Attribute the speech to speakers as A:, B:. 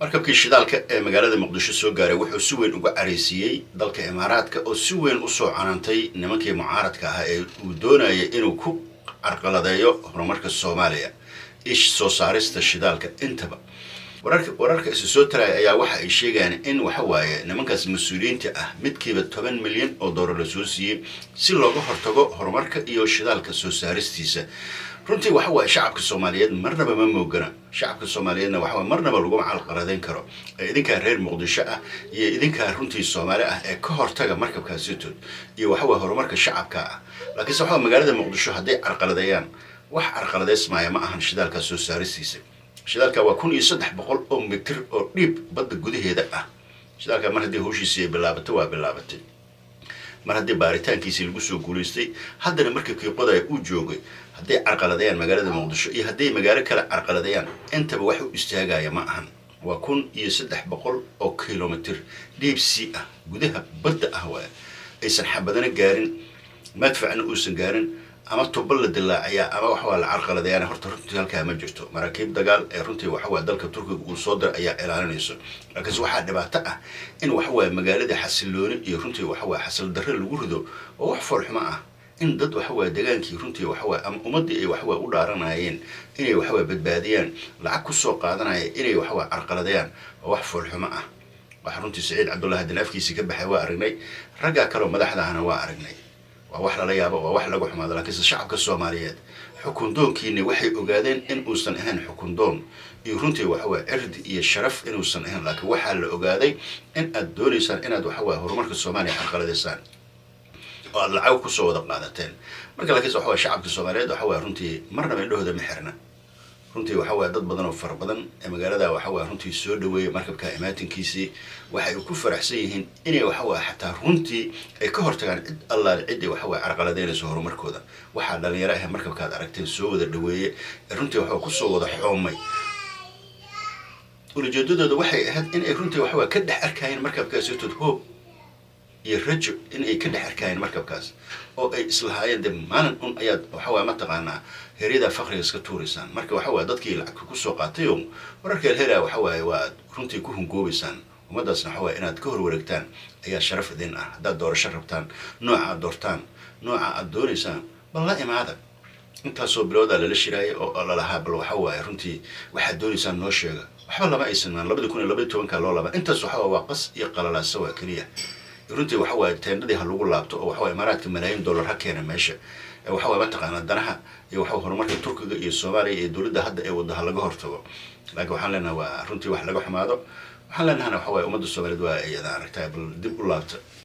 A: markabkii shidaalka ee magaalada muqdisho soo gaaray wuxuu si weyn uga cariisiyey dalka imaaraadka oo si weyn u soo canantay nimankii mucaaradka ahaa ee uu doonayay inuu ku carqaladeeyo horumarka Soomaaliya ish soo saarista shidaalka intaba wararka isu soo taray ayaa waxa ay sheegayaan in waxa waaye nimankaas mas'uuliyiinta ah midkiiba 10 milyan oo dollar la soo siiyay si looga hortago horumarka iyo shidaalka soo saaristiisa runtii waxa waaye shacabka Soomaaliyeed marnaba ma moogana shacabka Soomaaliyeedna waxa waaye marnaba lagu calqaladeyn karo idinka reer Muqdisho ah iyo idinka runtii Soomaali ah ee ka hortaga markabkaasi iyo waxa waaye horumarka shacabka ah laakiin waxa magaalada Muqdisho haday calqaladeeyaan wax calqaladeysmaya ma ahan shidaalka soo saaristiisa shidaalka waa 1300 oo mitir oo dhib badda gudaheeda ah shidaalka mar hadii hawshiisa bilaabatay waa bilaabatay mar hadii baaritaankiisa lagu soo guuleystay haddana markii qoday uu joogay hadii carqaladeeyaan magaalada Muqdisho iyo hadii magaalo kale carqaladeeyaan intaba wax u istaagaya ma ahan waa 1300 oo kilomitir deep sea ah gudaha badda ah waa aysan xabadana gaarin madfacna uusan gaarin ama tubal la dilaacaya ama wax waa la carqaladeeyaan horta runtii halka ma jirto maraakiib dagaal ee runtii waxa waa dalka Turkiga uu soo diray ayaa ilaalinayso laakiin waxa dhibaato ah in wax waa magaalada xasilooni iyo runtii waxa waa xasal darro lagu rido oo wax farxuma ah in dad waxa waa dagaankii runtii waxa waa ama ummadii ay wax waa u dhaaranayeen inay wax waa badbaadiyaan lacag ku soo qaadanaya inay wax waa carqaladeeyaan oo wax farxuma ah wax runtii Saciid Cabdullaahi Hadan afkiisa ka baxay waa aragnay raga kale madaxdaana waa aragnay wax la yaabo wax lagu xumaado laakiin shacabka Soomaaliyeed xukun doonkiina waxay ogaadeen in uusan ahayn xukun doon iyo runtii waxa waa cirdi iyo sharaf in uusan ahayn laakiin waxa la ogaaday in aad doonaysaan inaad waxa waa horumarka Soomaaliya carqaladeysaan oo aad lacag ku soo wada qaadateen marka laakiin waxa waa shacabka Soomaaliyeed waxa waa runtii marnaba indhahooda ma xirna runtii waxa waa dad badan oo far badan ee magaalada waxa waa runtii soo dhaweeyay markabka imaatinkiisii waxay ku faraxsan yihiin inay waxa waa xataa runtii ay ka hortagaan cid Allah cid waxa waa carqaladeynayso horumarkooda waxa dhalinyaro ah markabka aragteen soo wada dhaweeyay runtii waxa ku soo wada xoomay ujeedadooda waxay ahayd in ay runtii waxa waa ka dhex arkayeen markabkaasi hoob iyo rajo in ay ka dhex arkayeen markabkaas oo ay islahaayeen maalin un ayaad waxa waa ma taqaanaa heerida faqriga iska tuurisaan marka waxa waa dadkii lacag ku soo qaatay oo wararka heeraa waxa waa runtii ku hungoobaysan umadaasna waxa waa inaad ka hor wareegtaan ayaa sharaf idin ah hadaad doorasho rabtaan nooca doortaan nooca aad doonaysaan bal la imaada inta soo bilowda la shiraayo oo la lahaa bal waxa waa runtii waxa doonaysaan noo sheega waxba lama aysan 2012 ka loo laba intaas waxa waa qas iyo qalalaasa waa kaliya runtii waxa waa teendadii ha lagu laabto oo waxa waa imaaraadka malaayiin dollar ha keena meesha waxa waa mataqaana danaha iyo waxa horumarka Turkiga iyo Soomaaliya iyo dawladda hadda ee wadaha laga hortago laakiin waxaan leenahay waa runtii wax laga xumaado waxaan leenahay waxa waa ummadda Soomaaliyeed waa ay aragtay bal dib u laabta